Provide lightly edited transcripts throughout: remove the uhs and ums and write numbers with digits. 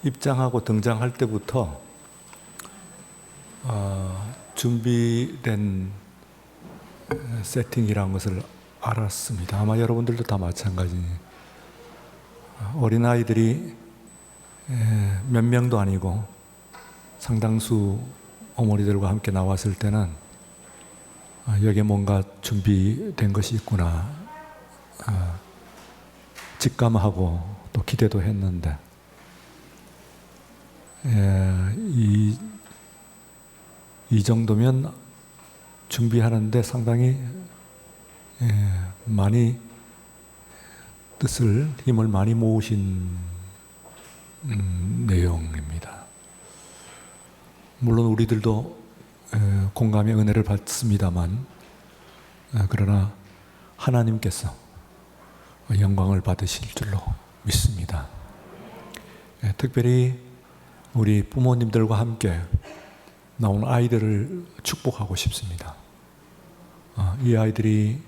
입장하고 등장할 때부터 준비된 세팅이라는 것을 알았습니다. 아마 여러분들도 다 마찬가지. 어린아이들이 몇 명도 아니고 상당수 어머니들과 함께 나왔을 때는 여기에 뭔가 준비된 것이 있구나 직감하고 또 기대도 했는데 이 정도면 준비하는데 상당히 많이 힘을 많이 모으신 내용입니다. 물론 우리들도 공감의 은혜를 받습니다만 그러나 하나님께서 영광을 받으실 줄로 믿습니다. 특별히 우리 부모님들과 함께 나온 아이들을 축복하고 싶습니다. 이 아이들이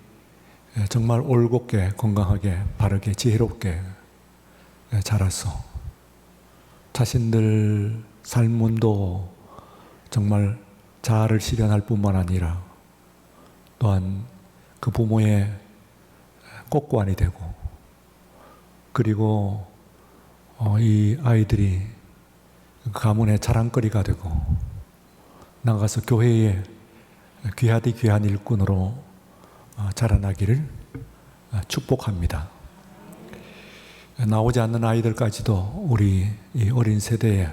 정말 올곧게 건강하게 바르게 지혜롭게 자라서 자신들 삶도 정말 자아를 실현할 뿐만 아니라 또한 그 부모의 꽃구안이 되고 그리고 이 아이들이 가문의 자랑거리가 되고 나가서 교회의 귀하디 귀한 일꾼으로 자라나기를 축복합니다. 나오지 않는 아이들까지도 우리 이 어린 세대에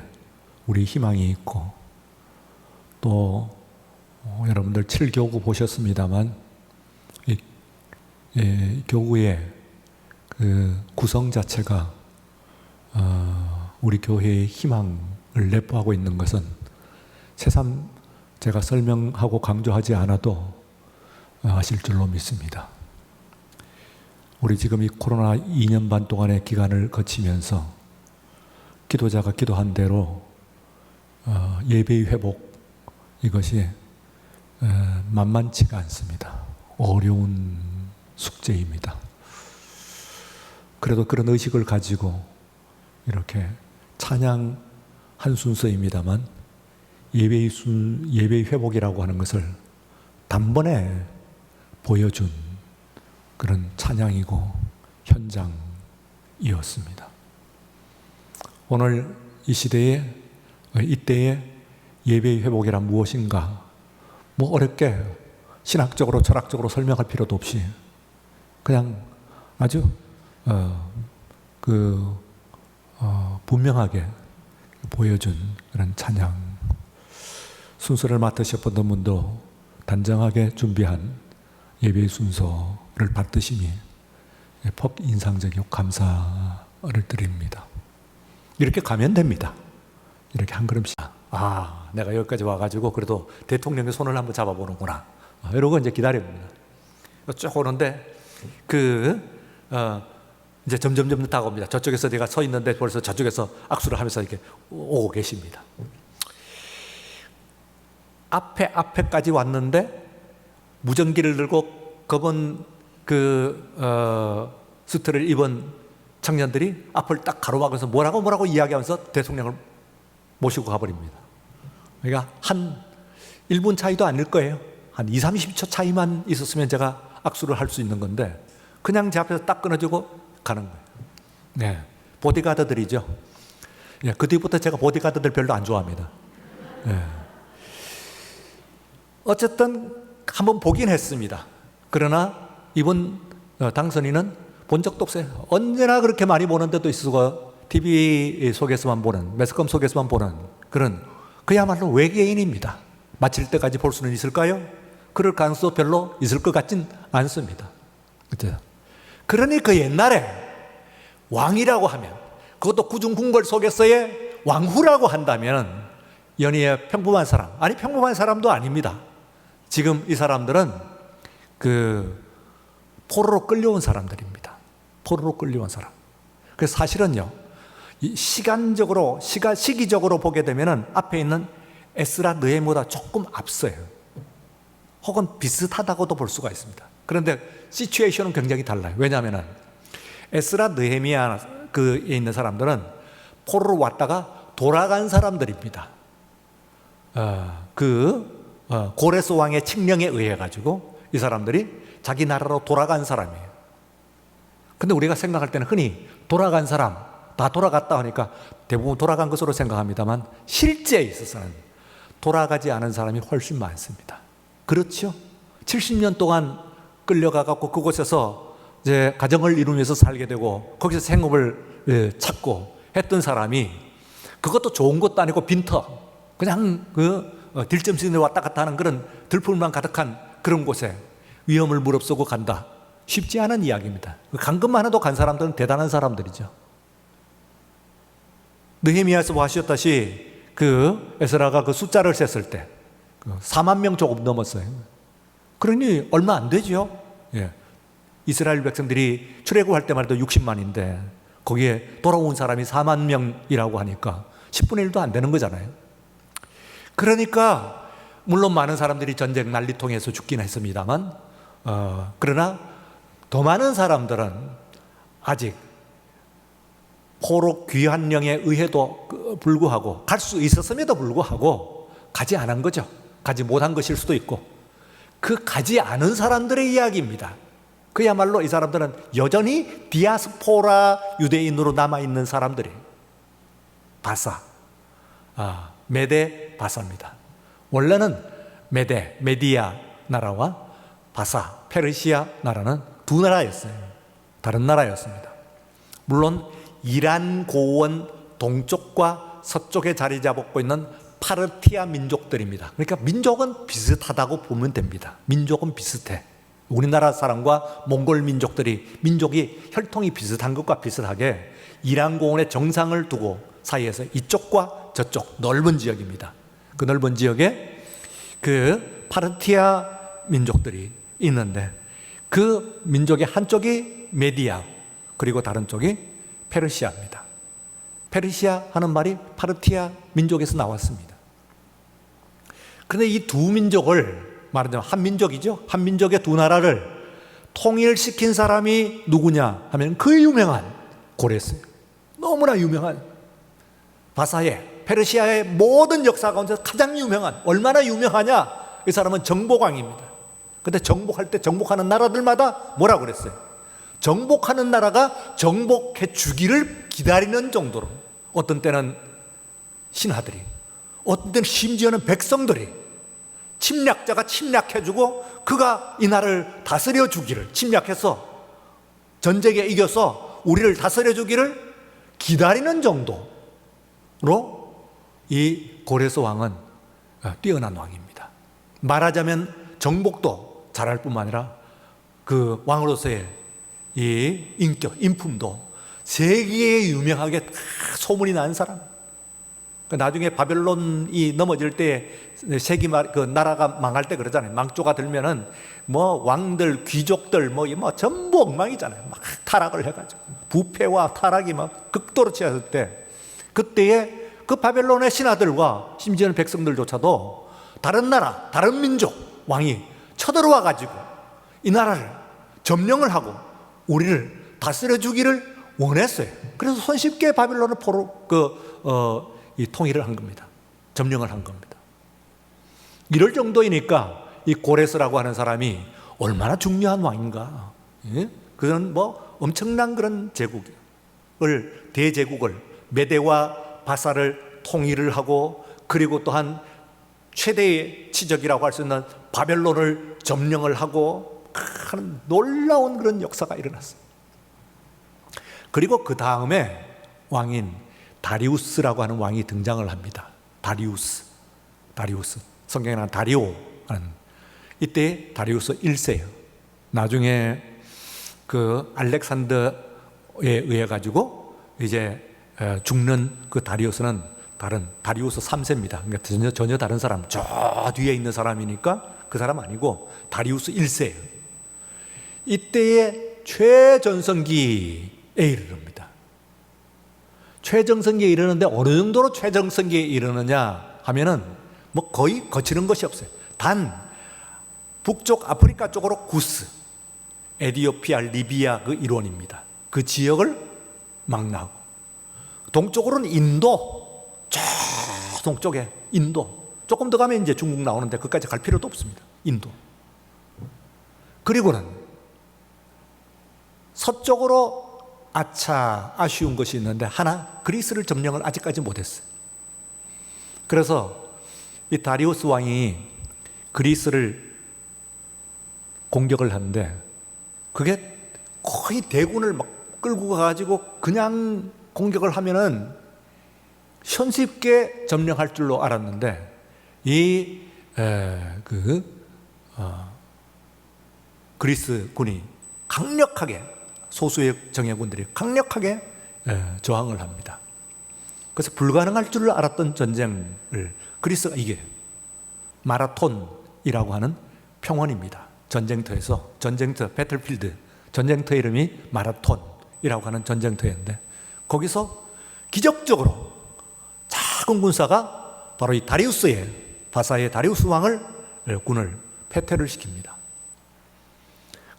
우리 희망이 있고 또 여러분들 7교구 보셨습니다만 이 교구의 그 구성 자체가 우리 교회의 희망을 내포하고 있는 것은 새삼 제가 설명하고 강조하지 않아도 아실 줄로 믿습니다. 우리 지금 이 코로나 2년 반 동안의 기간을 거치면서 기도자가 기도한 대로 예배의 회복 이것이 만만치가 않습니다. 어려운 숙제입니다. 그래도 그런 의식을 가지고 이렇게 찬양 한 순서입니다만 예배의 회복이라고 하는 것을 단번에 보여준 그런 찬양이고 현장이었습니다. 오늘 이 시대에 이때의 예배의 회복이란 무엇인가 어렵게 신학적으로 철학적으로 설명할 필요도 없이 그냥 아주 분명하게 보여준 그런 찬양 순서를 맡으셨던 분도 단정하게 준비한 예배의 순서를 받으시니 폭 인상적이고 감사를 드립니다. 이렇게 가면 됩니다. 이렇게 한 걸음씩 내가 여기까지 와가지고 그래도 대통령의 손을 한번 잡아보는구나 이러고 이제 기다립니다. 쭉 오는데 이제 점점 다가옵니다. 저쪽에서 내가 서 있는데 벌써 저쪽에서 악수를 하면서 이렇게 오고 계십니다. 앞에까지 왔는데 무전기를 들고 검은 수트를 입은 청년들이 앞을 딱 가로막아서 뭐라고 이야기하면서 대통령을 모시고 가버립니다. 그러니까 한 1분 차이도 아닐 거예요. 한 20-30초 차이만 있었으면 제가 악수를 할 수 있는 건데 그냥 제 앞에서 딱 끊어지고 가는 거예요. 네, 보디가드들이죠. 그 뒤부터 제가 보디가드들 별로 안 좋아합니다. 네. 어쨌든 한번 보긴 했습니다. 그러나 이번 당선인은 본 적도 없어요. 언제나 그렇게 많이 보는 데도 있고 TV 속에서만 보는, 매스컴 속에서만 보는 그런 그야말로 외계인입니다. 마칠 때까지 볼 수는 있을까요? 그럴 가능성도 별로 있을 것 같진 않습니다. 그렇죠? 그러니 그 옛날에 왕이라고 하면 그것도 구중궁궐 속에서의 왕후라고 한다면 연희의 평범한 사람, 아니 평범한 사람도 아닙니다. 지금 이 사람들은 포로로 끌려온 사람들입니다. 포로로 끌려온 사람. 그래서 사실은요, 시기적으로 보게 되면은 앞에 있는 에스라 느헤미야보다 조금 앞서요. 혹은 비슷하다고도 볼 수가 있습니다. 그런데 시츄에이션은 굉장히 달라요. 왜냐하면 에스라, 느헤미야 그에 있는 사람들은 포로로 왔다가 돌아간 사람들입니다. 고레스 왕의 칙령에 의해 가지고 이 사람들이 자기 나라로 돌아간 사람이에요. 근데 우리가 생각할 때는 흔히 돌아간 사람, 다 돌아갔다 하니까 대부분 돌아간 것으로 생각합니다만 실제에 있어서는 돌아가지 않은 사람이 훨씬 많습니다. 그렇죠? 70년 동안 끌려가갖고 그곳에서 이제 가정을 이루면서 살게 되고 거기서 생업을 찾고 했던 사람이 그것도 좋은 것도 아니고 빈터, 그냥 딜점신에 왔다 갔다 하는 그런 들풀만 가득한 그런 곳에 위험을 무릅쓰고 간다. 쉽지 않은 이야기입니다. 간 것만 해도 간 사람들은 대단한 사람들이죠. 느헤미야에서 보셨다시 에스라가 그 숫자를 셌을 때 4만 명 조금 넘었어요. 그러니 얼마 안 되죠. 예. 이스라엘 백성들이 출애굽할 때만 해도 60만인데 거기에 돌아온 사람이 4만 명이라고 하니까 10분의 1도 안 되는 거잖아요. 그러니까 물론 많은 사람들이 전쟁 난리통에서 죽긴 했습니다만 그러나 더 많은 사람들은 아직 포로 귀환령에 의해도 불구하고 갈 수 있었음에도 불구하고 가지 않은 거죠. 가지 못한 것일 수도 있고 그 가지 않은 사람들의 이야기입니다. 그야말로 이 사람들은 여전히 디아스포라 유대인으로 남아있는 사람들이 바사, 메데 바사입니다. 원래는 메디아 나라와 바사, 페르시아 나라는 두 나라였어요. 다른 나라였습니다. 물론 이란 고원 동쪽과 서쪽에 자리 잡고 있는 파르티아 민족들입니다. 그러니까 민족은 비슷하다고 보면 됩니다. 민족은 비슷해. 우리나라 사람과 몽골 민족이 혈통이 비슷한 것과 비슷하게 이란 고원의 정상을 두고 사이에서 이쪽과 저쪽 넓은 지역입니다. 그 넓은 지역에 그 파르티아 민족들이 있는데 그 민족의 한쪽이 메디아 그리고 다른 쪽이 페르시아입니다. 페르시아 하는 말이 파르티아 민족에서 나왔습니다. 그런데 이 두 민족을 말하자면 한 민족이죠. 한 민족의 두 나라를 통일시킨 사람이 누구냐 하면 그 유명한 고레스, 너무나 유명한 바사의 페르시아의 모든 역사 가운데 가장 유명한, 얼마나 유명하냐, 이 사람은 정복왕입니다. 근데 정복할 때 정복하는 나라들마다 뭐라고 그랬어요? 정복하는 나라가 정복해 주기를 기다리는 정도로 어떤 때는 신하들이, 어떤 때는 심지어는 백성들이 침략자가 침략해주고 그가 이 나라를 다스려 주기를, 침략해서 전쟁에 이겨서 우리를 다스려 주기를 기다리는 정도로 이 고레스 왕은 뛰어난 왕입니다. 말하자면 정복도 잘할 뿐만 아니라 그 왕으로서의 이 인격, 인품도 세계에 유명하게 소문이 난 사람. 나중에 바벨론이 넘어질 때 세기 그 나라가 망할 때 그러잖아요. 망조가 들면은 뭐 왕들, 귀족들 뭐 전부 엉망이잖아요. 막 타락을 해가지고 부패와 타락이 막 극도로 치닫을 때 그때에 그 바벨론의 신하들과 심지어는 백성들조차도 다른 나라, 다른 민족 왕이 쳐들어와 가지고 이 나라를 점령을 하고 우리를 다스려 주기를 원했어요. 그래서 손쉽게 바벨론을 이 통일을 한 겁니다. 점령을 한 겁니다. 이럴 정도이니까 이 고레스라고 하는 사람이 얼마나 중요한 왕인가. 예? 그는 뭐 엄청난 그런 대제국을 메데와 바사를 통일을 하고 그리고 또한 최대의 치적이라고 할 수 있는 바벨론을 점령을 하고 하는 놀라운 그런 역사가 일어났어요. 그리고 그 다음에 왕인 다리우스라고 하는 왕이 등장을 합니다. 다리우스. 성경에 나온 다리오 하는, 이때 다리우스 1세예요. 나중에 그 알렉산더에 의해 가지고 이제 죽는 그 다리우스는 다른 다리우스 3세입니다. 그러니까 전혀 다른 사람, 저 뒤에 있는 사람이니까 그 사람 아니고 다리우스 1세예요. 이때의 최전성기에 이르릅니다. 최정성기에 이르는데 어느 정도로 최정성기에 이르느냐 하면은 뭐 거의 거치는 것이 없어요. 단 북쪽 아프리카 쪽으로 구스, 에티오피아, 리비아 그 일원입니다. 그 지역을 망라하고, 동쪽으로는 인도, 저 동쪽에 인도, 조금 더 가면 이제 중국 나오는데 그까지 갈 필요도 없습니다. 인도. 그리고는 서쪽으로 아쉬운 것이 있는데 하나, 그리스를 점령을 아직까지 못했어요. 그래서 이 다리우스 왕이 그리스를 공격을 하는데 그게 거의 대군을 막 끌고 가가지고 그냥 공격을 하면은 손쉽게 점령할 줄로 알았는데 그리스 군이 강력하게, 소수의 정예군들이 강력하게 저항을 합니다. 그래서 불가능할 줄 알았던 전쟁을 그리스가 이겨요. 마라톤이라고 하는 평원입니다. 전쟁터에서, 전쟁터, 배틀필드, 전쟁터 이름이 마라톤이라고 하는 전쟁터였는데 거기서 기적적으로 작은 군사가 바로 이 바사의 다리우스 왕을 군을 패퇴를 시킵니다.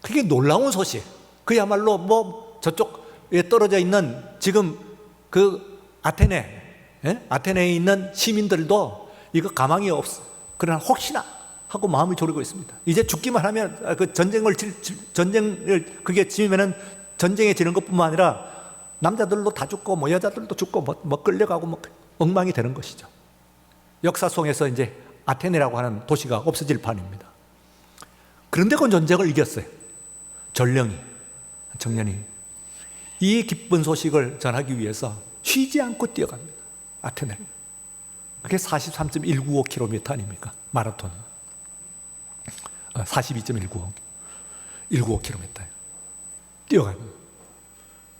그게 놀라운 소식. 그야말로 뭐 저쪽에 떨어져 있는 지금 그 아테네에 있는 시민들도 이거 가망이 없어. 그러나 혹시나 하고 마음이 졸이고 있습니다. 이제 죽기만 하면 전쟁을 그게 지면은 전쟁에 지는 것뿐만 아니라 남자들도 다 죽고 뭐 여자들도 죽고 뭐 끌려가고 뭐 엉망이 되는 것이죠. 역사 속에서 이제 아테네라고 하는 도시가 없어질 판입니다. 그런데 그 전쟁을 이겼어요. 정년이 이 기쁜 소식을 전하기 위해서 쉬지 않고 뛰어갑니다. 아테네를. 그게 43.195km 아닙니까? 마라톤. 42.195km 뛰어가요.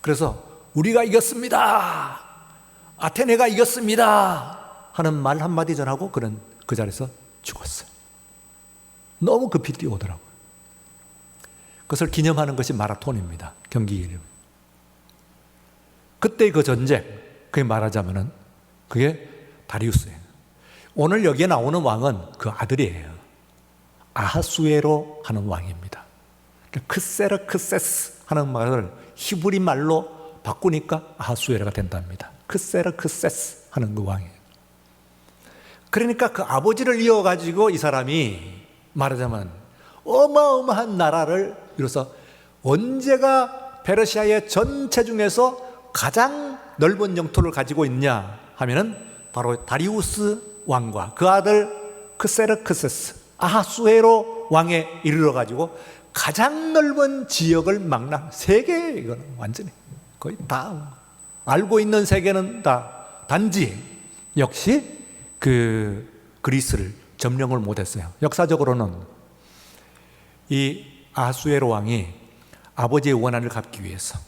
그래서 우리가 이겼습니다. 아테네가 이겼습니다. 하는 말 한마디 전하고 그는 그 자리에서 죽었어요. 너무 급히 뛰어오더라고요. 그것을 기념하는 것이 마라톤입니다. 경기 이름. 그때 그 전쟁, 그게 말하자면은 그게 다리우스예요. 오늘 여기에 나오는 왕은 그 아들이에요. 아하수에로 하는 왕입니다. 크세르크세스 하는 말을 히브리 말로 바꾸니까 아하수에로가 된답니다. 크세르크세스 하는 그 왕이에요. 그러니까 그 아버지를 이어가지고 이 사람이 말하자면 어마어마한 나라를 이뤄서 언제가 페르시아의 전체 중에서 가장 넓은 영토를 가지고 있냐 하면은 바로 다리우스 왕과 그 아들 크세르크세스 아하수에로 왕에 이르러 가지고 가장 넓은 지역을 세계, 이거는 완전히 거의 다 알고 있는 세계는 다 단지 역시 그 그리스를 점령을 못했어요. 역사적으로는 이 아하수에로 왕이 아버지의 원한을 갚기 위해서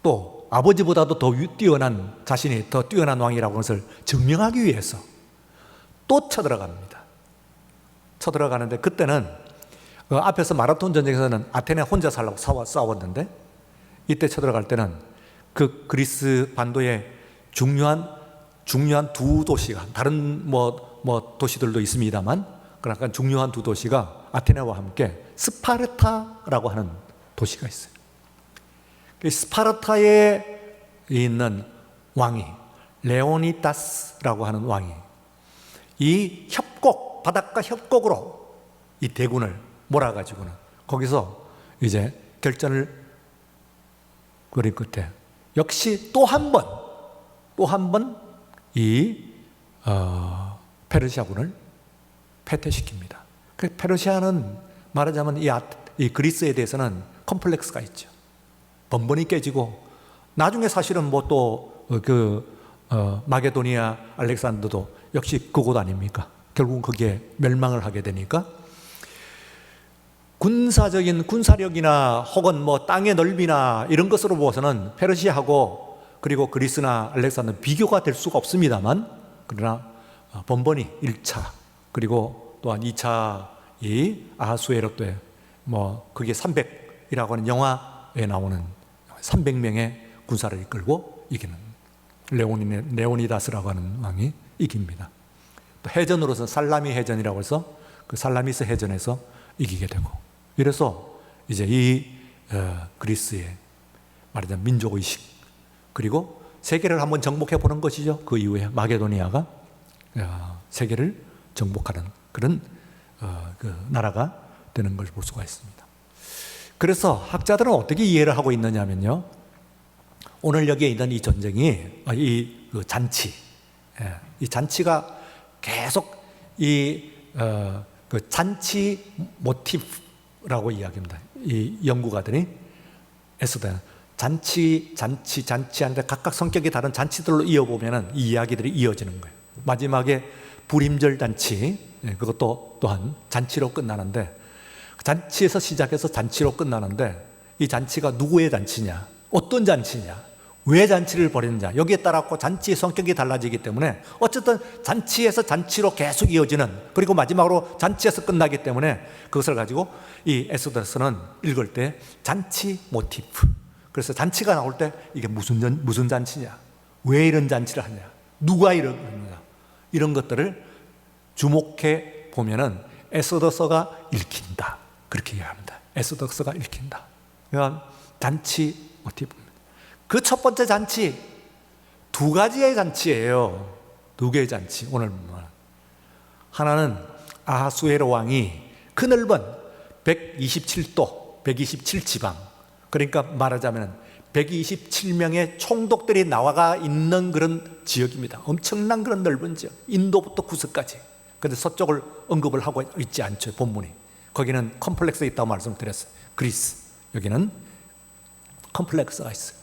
또 아버지보다도 더 뛰어난, 자신이 더 뛰어난 왕이라고 하는 것을 증명하기 위해서 또 쳐들어갑니다. 쳐들어가는데 그때는 앞에서 마라톤 전쟁에서는 아테네 혼자 살라고 싸웠는데 이때 쳐들어갈 때는 그 그리스 반도의 중요한 두 도시가, 다른 뭐 도시들도 있습니다만 그러니까 중요한 두 도시가 아테네와 함께 스파르타라고 하는 도시가 있어요. 스파르타에 있는 왕이 레오니다스라고 하는 왕이 이 바닷가 협곡으로 이 대군을 몰아가지고는 거기서 이제 결전을 벌인 끝에 역시 또 한 번 이 페르시아군을 패퇴시킵니다. 그 페르시아는 말하자면 이 그리스에 대해서는 컴플렉스가 있죠. 번번이 깨지고 나중에 사실은 뭐 또 마게도니아 알렉산더도 역시 그곳 아닙니까? 결국은 거기에 멸망을 하게 되니까 군사력이나 혹은 뭐 땅의 넓이나 이런 것으로 보아서는 페르시아하고 그리고 그리스나 알렉산더는 비교가 될 수가 없습니다만 그러나 번번이 1차 그리고 또한 2차 이 아하수에로 때 뭐 그게 300이라고 하는 영화에 나오는 300명의 군사를 이끌고 이기는 레오니다스라고 하는 왕이 이깁니다. 또 해전으로서 살라미 해전이라고 해서 그 살라미스 해전에서 이기게 되고 이래서 이제 이 그리스의 말하자면 민족의식, 그리고 세계를 한번 정복해 보는 것이죠. 그 이후에 마게도니아가 세계를 정복하는 그런 그 나라가 되는 걸 볼 수가 있습니다. 그래서 학자들은 어떻게 이해를 하고 있느냐면요, 오늘 여기에 있는 이 전쟁이, 그 잔치, 이 잔치가 계속 그 잔치 모티프라고 이야기합니다. 이 연구가들이 애써다 잔치 하는데 각각 성격이 다른 잔치들로 이어보면은 이 이야기들이 이어지는 거예요. 마지막에 불임절 잔치, 그것도 또한 잔치로 끝나는데, 잔치에서 시작해서 잔치로 끝나는데, 이 잔치가 누구의 잔치냐, 어떤 잔치냐, 왜 잔치를 벌이느냐, 여기에 따라 잔치의 성격이 달라지기 때문에 어쨌든 잔치에서 잔치로 계속 이어지는, 그리고 마지막으로 잔치에서 끝나기 때문에 그것을 가지고 이 에소더스는 읽을 때 잔치 모티프, 그래서 잔치가 나올 때 이게 무슨 잔치냐, 왜 이런 잔치를 하냐, 누가 이러느냐, 이런 것들을 주목해 보면은 에소더서가 읽힌다, 그렇게 이해합니다. 에소더서가 읽힌다. 그러니까 잔치 모티프입니다. 그 첫 번째 잔치, 두 가지의 잔치예요. 두 개의 잔치. 오늘 하나는 아하수에로 왕이 그 넓은 127도, 127지방, 그러니까 말하자면 127명의 총독들이 나와가 있는 그런 지역입니다. 엄청난 그런 넓은 지역, 인도부터 구석까지. 그런데 서쪽을 언급을 하고 있지 않죠, 본문이. 거기는 컴플렉스가 있다고 말씀드렸어요. 그리스, 여기는 컴플렉스가 있어요.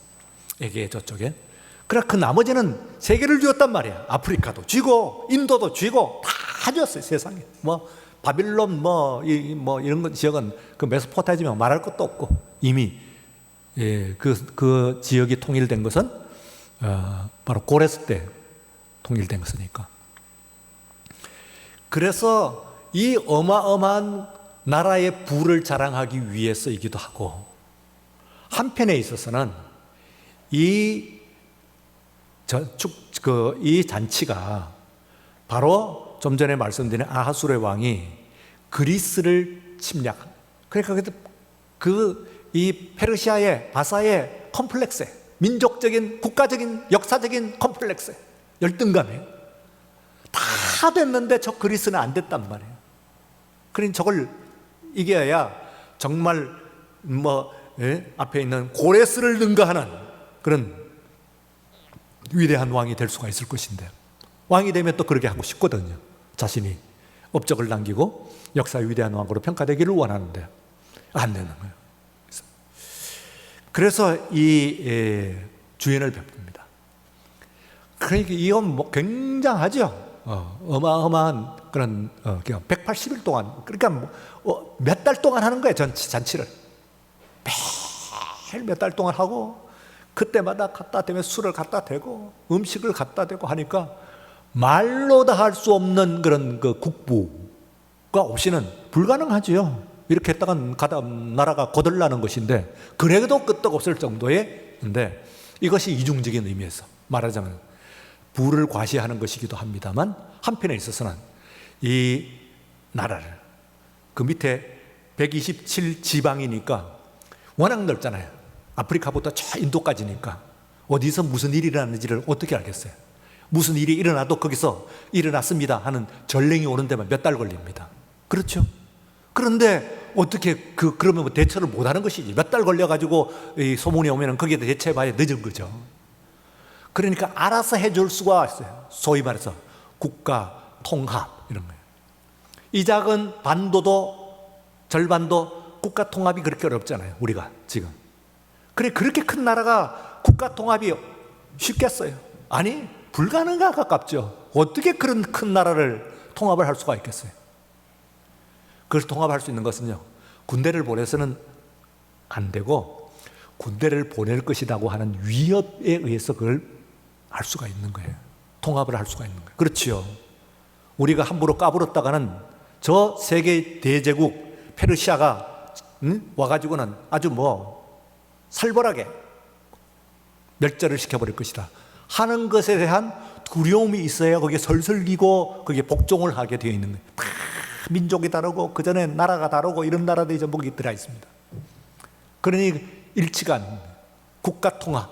여기에 저쪽에. 그러나 그 나머지는 세계를 쥐었단 말이야. 아프리카도 쥐고 인도도 쥐고 다 쥐었어요, 세상에. 뭐 바빌론 이런 것 지역은 그 메소포타미아 말할 것도 없고 이미 그 지역이 통일된 것은 바로 고레스 때 통일된 것이니까. 그래서 이 어마어마한 나라의 부를 자랑하기 위해서이기도 하고, 한편에 있어서는 이 잔치가 바로 좀 전에 말씀드린 아하수르의 왕이 그리스를 침략한, 그러니까 이 페르시아의 바사의 컴플렉스, 민족적인 국가적인 역사적인 컴플렉스, 열등감에 다 됐는데 저 그리스는 안 됐단 말이에요. 그러니 저걸 이겨야 정말 앞에 있는 고레스를 능가하는 그런 위대한 왕이 될 수가 있을 것인데, 왕이 되면 또 그렇게 하고 싶거든요. 자신이 업적을 남기고 역사의 위대한 왕으로 평가되기를 원하는데 안 되는 거예요. 그래서 이 주연을 베풉니다. 그러니까 이건 굉장하죠. 어마어마한 그런 180일 동안, 그러니까 몇 달 동안 하는 거예요, 잔치를. 매일 몇 달 동안 하고, 그때마다 갖다 대면 술을 갖다 대고 음식을 갖다 대고 하니까 말로 다 할 수 없는 그런 그 국부가 없이는 불가능하지요. 이렇게 했다간 나라가 거덜나는 것인데, 그래도 끄떡없을 정도인데, 이것이 이중적인 의미에서 말하자면 부를 과시하는 것이기도 합니다만, 한편에 있어서는 이 나라를, 그 밑에 127지방이니까 워낙 넓잖아요. 아프리카부터 저 인도까지니까 어디서 무슨 일이 일어났는지를 어떻게 알겠어요? 무슨 일이 일어나도 거기서 일어났습니다 하는 전령이 오는 데만 몇 달 걸립니다. 그렇죠? 그런데 어떻게 그러면 대처를 못하는 것이지. 몇 달 걸려가지고 이 소문이 오면 거기에 대처해봐야 늦은 거죠. 그러니까 알아서 해줄 수가 있어요. 소위 말해서 국가 통합, 이런 거예요. 이 작은 절반도 국가 통합이 그렇게 어렵잖아요, 우리가 지금. 그렇게 큰 나라가 국가 통합이 쉽겠어요? 아니, 불가능에 가깝죠. 어떻게 그런 큰 나라를 통합을 할 수가 있겠어요? 그걸 통합할 수 있는 것은요, 군대를 보내서는 안 되고, 군대를 보낼 것이라고 하는 위협에 의해서 그걸 할 수가 있는 거예요. 통합을 할 수가 있는 거예요. 그렇지요. 우리가 함부로 까불었다가는 저 세계 대제국 페르시아가 와가지고는 아주 살벌하게 멸절을 시켜버릴 것이다 하는 것에 대한 두려움이 있어야 거기에 설설기고 거기에 복종을 하게 되어 있는 거예요. 다 민족이 다르고 그 전에 나라가 다르고 이런 나라들이 전부 들어 있습니다. 그러니 일치가 안, 국가 통합,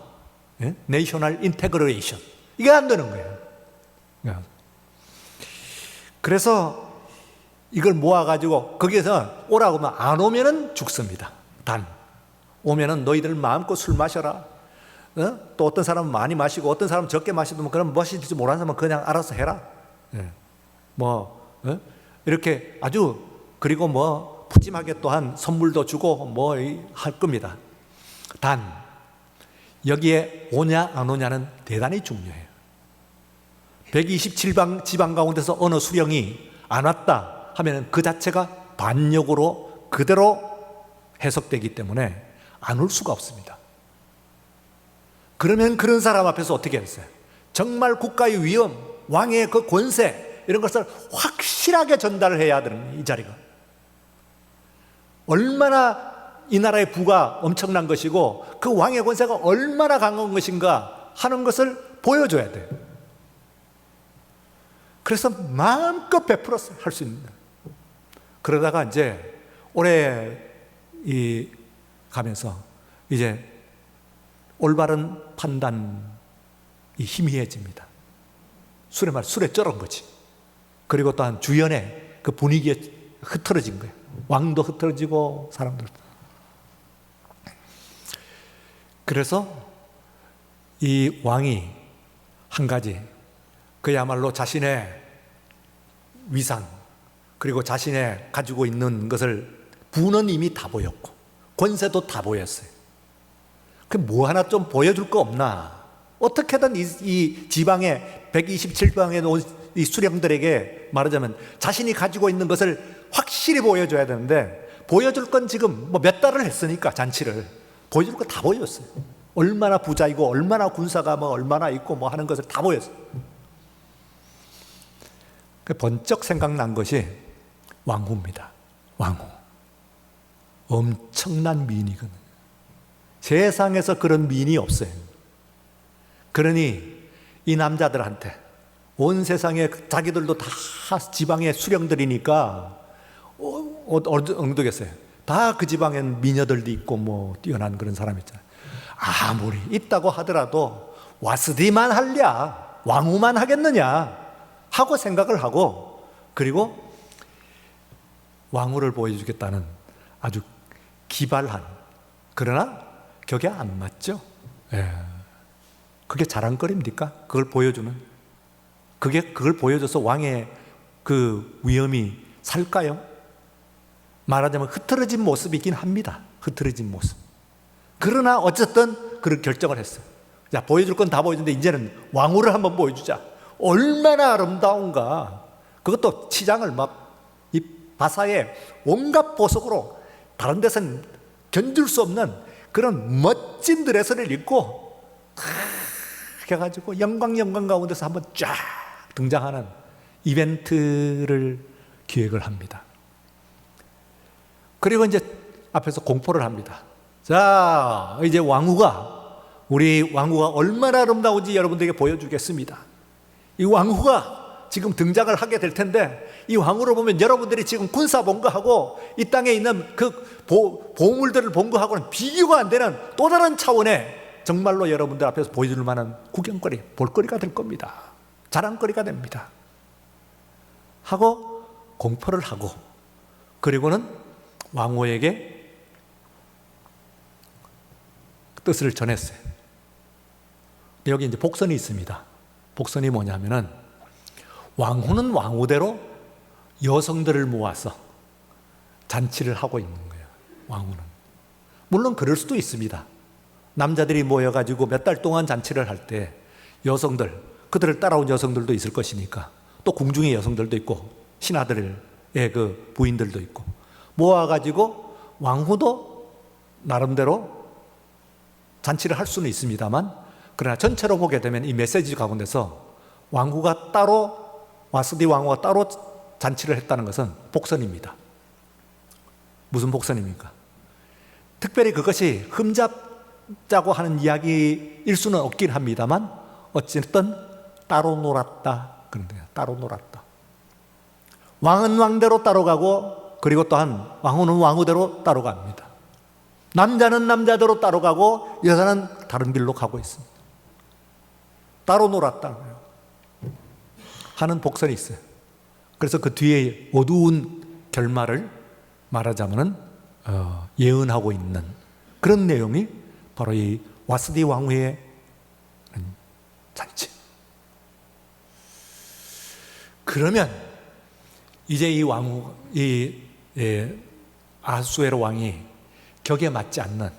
내셔널 인테그레이션, 이게 안 되는 거예요. 그래서 이걸 모아가지고 거기에서 오라고 하면 안 오면은 죽습니다. 단 오면은 너희들 마음껏 술 마셔라. 또 어떤 사람은 많이 마시고 어떤 사람은 적게 마시면 그럼 무엇인지 모르는 사람은 그냥 알아서 해라. 이렇게 아주, 그리고 뭐 푸짐하게 또한 선물도 주고 뭐 할 겁니다. 단 여기에 오냐 안 오냐는 대단히 중요해요. 127지방 가운데서 어느 수령이 안 왔다 하면 그 자체가 반역으로 그대로 해석되기 때문에 안 올 수가 없습니다. 그러면 그런 사람 앞에서 어떻게 했어요? 정말 국가의 위엄, 왕의 그 권세, 이런 것을 확실하게 전달을 해야 되는 이 자리가. 얼마나 이 나라의 부가 엄청난 것이고 그 왕의 권세가 얼마나 강한 것인가 하는 것을 보여줘야 돼요. 그래서 마음껏 베풀었어요. 할 수 있는. 그러다가 이제 올해 가면서 이제 올바른 판단이 희미해집니다. 술에 쩔은 거지. 그리고 또한 주변에 그 분위기에 흐트러진 거예요. 왕도 흐트러지고 사람들도. 그래서 이 왕이 한 가지, 그야말로 자신의 위상, 그리고 자신의 가지고 있는 것을, 부는 이미 다 보였고 권세도 다 보였어요. 그 뭐 하나 좀 보여줄 거 없나? 어떻게든 이 지방의 127방에 온 이 수령들에게 말하자면 자신이 가지고 있는 것을 확실히 보여줘야 되는데, 보여줄 건 지금 뭐 몇 달을 했으니까 잔치를 보여줄 거 다 보였어요. 얼마나 부자이고 얼마나 군사가 뭐 얼마나 있고 뭐 하는 것을 다 보였어요. 번쩍 생각난 것이 왕후입니다. 왕후. 엄청난 미인이거든요. 세상에서 그런 미인이 없어요. 그러니 이 남자들한테, 온 세상에 자기들도 다 지방의 수령들이니까 어느 정도겠어요. 다 그 지방엔 미녀들도 있고 뭐 뛰어난 그런 사람 있잖아요. 아무리 있다고 하더라도 와스디만 할랴, 왕후만 하겠느냐 하고 생각을 하고, 그리고 왕후를 보여주겠다는 아주 기발한, 그러나 격에 안 맞죠. 그게 자랑거리입니까? 그걸 보여주면, 그걸 보여줘서 왕의 그 위엄이 살까요? 말하자면 흐트러진 모습이긴 합니다. 흐트러진 모습. 그러나 어쨌든 그런 결정을 했어요. 자, 보여줄 건 다 보여줬는데 이제는 왕후를 한번 보여주자. 얼마나 아름다운가. 그것도 치장을 막 이 바사에 온갖 보석으로 다른 데서는 견줄 수 없는 그런 멋진 드레스를 입고 해가지고 영광 가운데서 한번 쫙 등장하는 이벤트를 기획을 합니다. 그리고 이제 앞에서 공포를 합니다. 자, 이제 우리 왕후가 얼마나 아름다운지 여러분들에게 보여주겠습니다. 이 왕후가 지금 등장을 하게 될 텐데, 이 왕후를 보면 여러분들이 지금 군사 본거하고 이 땅에 있는 그 보물들을 본 거하고는 비교가 안 되는 또 다른 차원의, 정말로 여러분들 앞에서 보여줄 만한 구경거리, 볼거리가 될 겁니다. 자랑거리가 됩니다. 하고 공포를 하고, 그리고는 왕후에게 뜻을 전했어요. 여기 이제 복선이 있습니다. 복선이 뭐냐면은, 왕후는 왕후대로 여성들을 모아서 잔치를 하고 있는 거예요. 왕후는. 물론 그럴 수도 있습니다. 남자들이 모여가지고 몇 달 동안 잔치를 할 때 여성들, 그들을 따라온 여성들도 있을 것이니까, 또 궁중의 여성들도 있고 신하들의 그 부인들도 있고 모아가지고 왕후도 나름대로 잔치를 할 수는 있습니다만, 그러나 전체로 보게 되면 이 메시지 가운데서 왕후가 따로, 와스디 왕후가 따로 잔치를 했다는 것은 복선입니다. 무슨 복선입니까? 특별히 그것이 흠잡자고 하는 이야기일 수는 없긴 합니다만, 어쨌든 따로 놀았다, 그런 거예요. 따로 놀았다. 왕은 왕대로 따로 가고, 그리고 또한 왕후는 왕후대로 따로 갑니다. 남자는 남자대로 따로 가고 여자는 다른 길로 가고 있습니다. 따로 놀았다는 거예요. 하는 복선이 있어요. 그래서 그 뒤에 어두운 결말을 말하자면은 예언하고 있는 그런 내용이 바로 이 와스디 왕후의 잔치. 그러면 이제 이 왕후, 아하수에로 왕이 격에 맞지 않는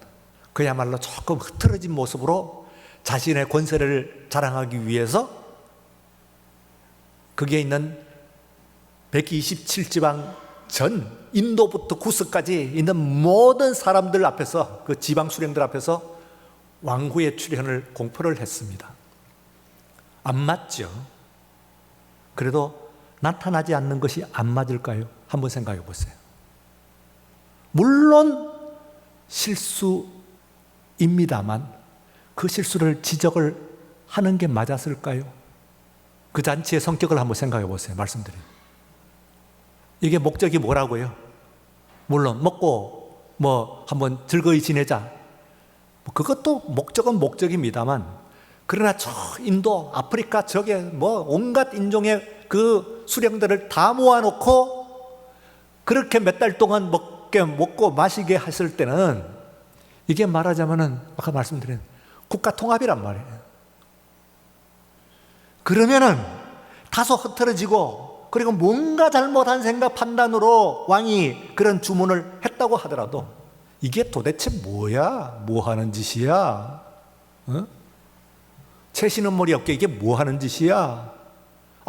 그야말로 조금 흐트러진 모습으로 자신의 권세를 자랑하기 위해서 거기에 있는 127지방 전 인도부터 구스까지 있는 모든 사람들 앞에서, 그 지방 수령들 앞에서 왕후의 출현을 공포를 했습니다. 안 맞죠? 그래도 나타나지 않는 것이 안 맞을까요? 한번 생각해 보세요. 물론 실수입니다만 그 실수를 지적을 하는 게 맞았을까요? 그 잔치의 성격을 한번 생각해 보세요. 말씀드려요. 이게 목적이 뭐라고요? 물론 먹고 뭐 한번 즐거이 지내자, 그것도 목적은 목적입니다만, 그러나 저 인도, 아프리카 저게 뭐 온갖 인종의 그 수령들을 다 모아놓고 그렇게 몇 달 동안 먹고 마시게 했을 때는 이게 말하자면은 아까 말씀드린 국가 통합이란 말이에요. 그러면은 다소 흐트러지고 그리고 뭔가 잘못한 생각 판단으로 왕이 그런 주문을 했다고 하더라도 이게 도대체 뭐야? 뭐 하는 짓이야? 채시는 머리 없게 이게 뭐 하는 짓이야?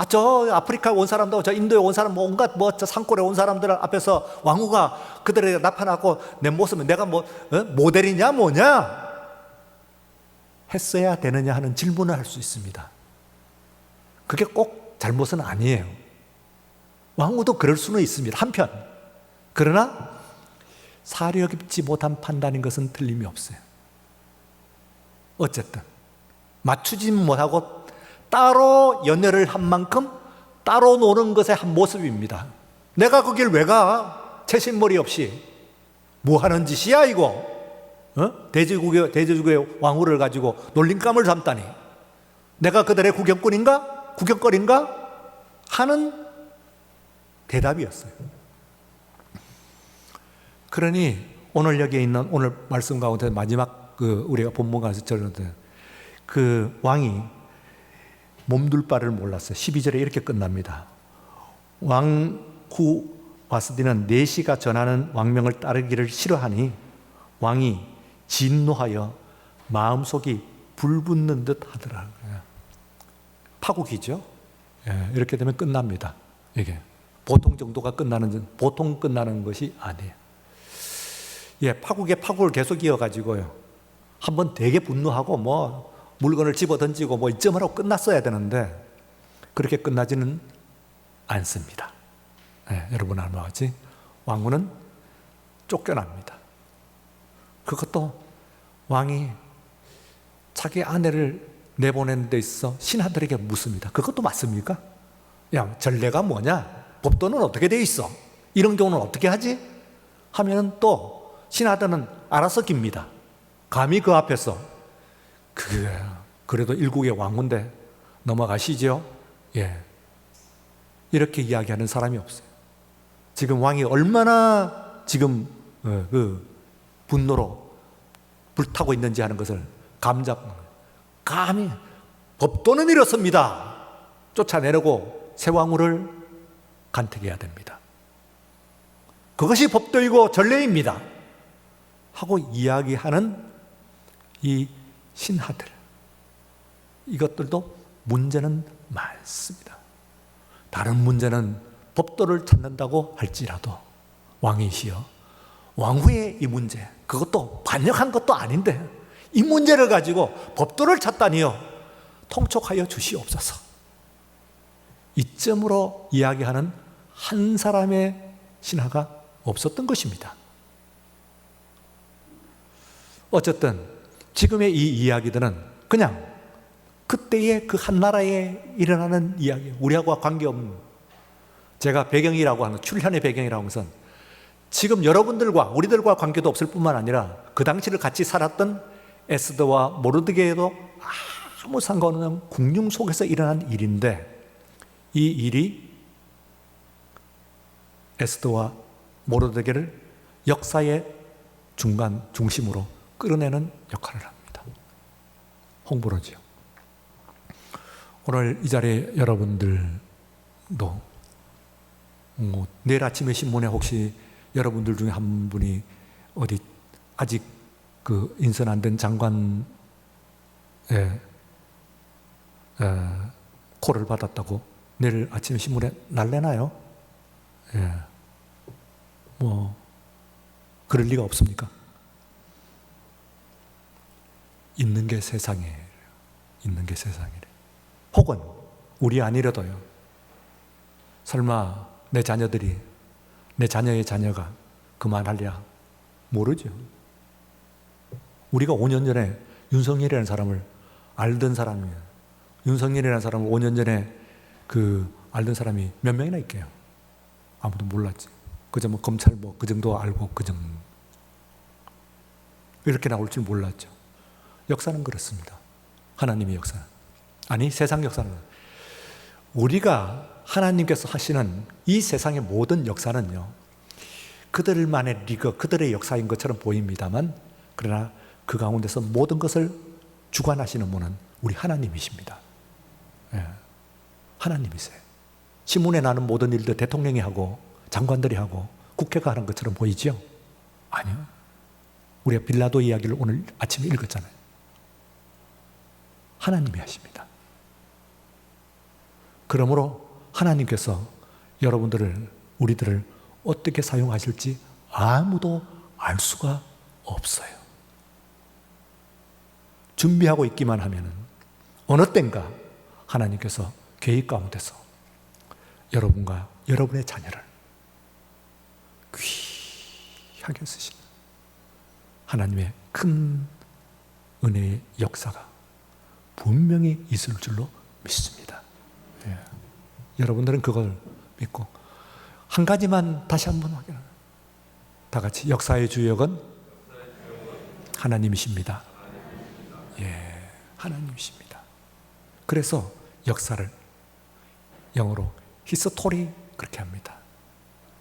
저 아프리카 온 사람도, 저 인도에 온 사람, 온갖 저 산골에 온 사람들 앞에서 왕후가 그들에게 나타나고 내 모습은 내가 모델이냐 뭐냐? 했어야 되느냐 하는 질문을 할 수 있습니다. 그게 꼭 잘못은 아니에요. 왕후도 그럴 수는 있습니다. 한편. 그러나 사려 깊지 못한 판단인 것은 틀림이 없어요. 어쨌든 맞추지 못하고 따로 연애를 한 만큼 따로 노는 것의 한 모습입니다. 내가 거길 왜 가? 채신머리 없이. 뭐 하는 짓이야 이거? 대제국의 왕후를 가지고 놀림감을 삼다니. 내가 그들의 구경꾼인가? 구경거리인가? 하는 대답이었어요. 그러니 오늘 여기에 있는 오늘 말씀 가운데 마지막 우리가 본문 가서 들었는데 그 왕이 몸둘 바를 몰랐어요. 12절에 이렇게 끝납니다. 왕후 와스디는 내시가 전하는 왕명을 따르기를 싫어하니 왕이 진노하여 마음속이 불붙는 듯 하더라. 파국이죠. 이렇게 되면 끝납니다. 이게 보통 정도가 보통 끝나는 것이 아니에요. 파국에 파국을 계속 이어가지고요. 한번 되게 분노하고 물건을 집어 던지고 이쯤 하라고 끝났어야 되는데 그렇게 끝나지는 않습니다. 여러분 알마 같이 왕후는 쫓겨납니다. 그것도 왕이 자기 아내를 내보내는 데 있어 신하들에게 묻습니다. 그것도 맞습니까? 야, 전례가 뭐냐? 법도는 어떻게 돼 있어? 이런 경우는 어떻게 하지? 하면은 또 신하들은 알아서 깁니다. 감히 그 앞에서 그래도 일국의 왕후인데 넘어가시죠? 이렇게 이야기하는 사람이 없어요. 지금 왕이 얼마나 지금 그 분노로 불타고 있는지 하는 것을 감히 법도는 이렇습니다. 쫓아내려고 새 왕후를 간택해야 됩니다. 그것이 법도이고 전례입니다. 하고 이야기하는 이 신하들, 이것들도 문제는 많습니다. 다른 문제는 법도를 찾는다고 할지라도 왕이시여 왕후의 이 문제, 그것도 반역한 것도 아닌데 이 문제를 가지고 법도를 찾다니요 통촉하여 주시옵소서. 이점으로 이야기하는 한 사람의 신하가 없었던 것입니다. 어쨌든 지금의 이 이야기들은 그냥 그때의 그 한 나라에 일어나는 이야기, 우리하고 관계없는, 제가 배경이라고 하는 출현의 배경이라고 하는 것은 지금 여러분들과 우리들과 관계도 없을 뿐만 아니라 그 당시를 같이 살았던 에스더와 모르드게에도 아무 상관없는 궁중 속에서 일어난 일인데, 이 일이 에스더와 모르드게를 역사의 중심으로 끌어내는 역할을 합니다. 홍보로지요. 오늘 이 자리에 여러분들도 내일 아침에 신문에 혹시 여러분들 중에 한 분이 어디 아직 그 인선 안 된 장관의 콜을 받았다고 내일 아침에 신문에 날래나요? 예. 뭐 그럴 리가 없습니까? 있는 게 세상이에요. 있는 게 세상이래. 혹은 우리 아니라도요. 설마 내 자녀들이, 내 자녀의 자녀가 그만하랴? 모르죠. 우리가 5년 전에 윤석열이라는 사람을 알던 사람이에요. 윤석열이라는 사람을 5년 전에 알던 사람이 몇 명이나 있게요? 아무도 몰랐지. 그저 뭐 검찰 그 정도 알고 그 정도. 이렇게 나올 줄 몰랐죠. 역사는 그렇습니다. 하나님의 역사는. 아니, 세상 역사는. 우리가 하나님께서 하시는 이 세상의 모든 역사는요, 그들만의 리그, 그들의 역사인 것처럼 보입니다만, 그러나 그 가운데서 모든 것을 주관하시는 분은 우리 하나님이십니다. 예. 하나님이세요. 신문에 나는 모든 일들 대통령이 하고 장관들이 하고 국회가 하는 것처럼 보이죠? 아니요. 우리가 빌라도 이야기를 오늘 아침에 읽었잖아요. 하나님이 하십니다. 그러므로 하나님께서 여러분들을, 우리들을 어떻게 사용하실지 아무도 알 수가 없어요. 준비하고 있기만 하면은 어느 땐가 하나님께서 계획 가운데서 여러분과 여러분의 자녀를 귀하게 쓰시는 하나님의 큰 은혜의 역사가 분명히 있을 줄로 믿습니다. 예. 여러분들은 그걸 믿고 한 가지만 다시 한번 확인합니다. 다 같이 역사의 주역은 하나님이십니다. 예, 하나님이십니다. 그래서 역사를 영어로 히스토리 그렇게 합니다.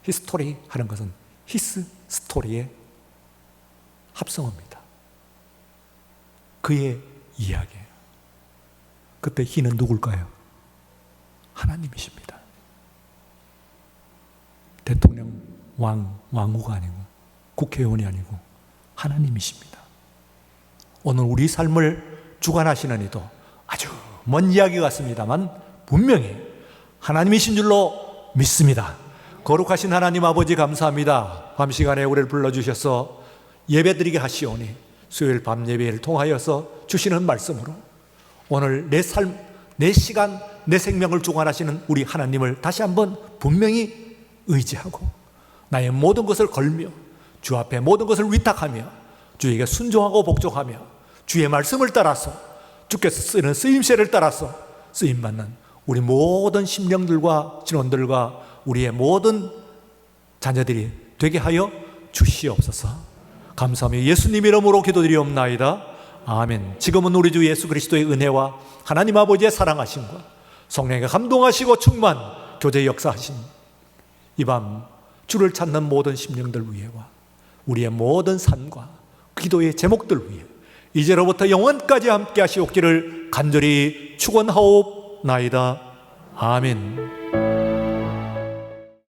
히스토리 하는 것은 히스 스토리의 합성어입니다. 그의 이야기예요. 그때 히는 누굴까요? 하나님이십니다. 대통령, 왕후가 아니고 국회의원이 아니고 하나님이십니다. 오늘 우리 삶을 주관하시는 이도 아주 먼 이야기 같습니다만 분명히 하나님이신 줄로 믿습니다. 거룩하신 하나님 아버지 감사합니다. 밤 시간에 우리를 불러주셔서 예배드리게 하시오니 수요일 밤 예배를 통하여서 주시는 말씀으로 오늘 내 삶, 내 시간, 내 생명을 주관하시는 우리 하나님을 다시 한번 분명히 의지하고 나의 모든 것을 걸며 주 앞에 모든 것을 위탁하며 주에게 순종하고 복종하며 주의 말씀을 따라서 주께서 쓰는 쓰임새를 따라서 쓰임받는 우리 모든 심령들과 진원들과 우리의 모든 자녀들이 되게 하여 주시옵소서. 감사하며 예수님 이름으로 기도드리옵나이다. 아멘. 지금은 우리 주 예수 그리스도의 은혜와 하나님 아버지의 사랑하심과 성령의 감동하시고 충만 교제 역사하신 이 밤 주를 찾는 모든 심령들 위에와 우리의 모든 삶과 기도의 제목들 위에 이제로부터 영원까지 함께 하시옵기를 간절히 축원하옵나이다. 아멘.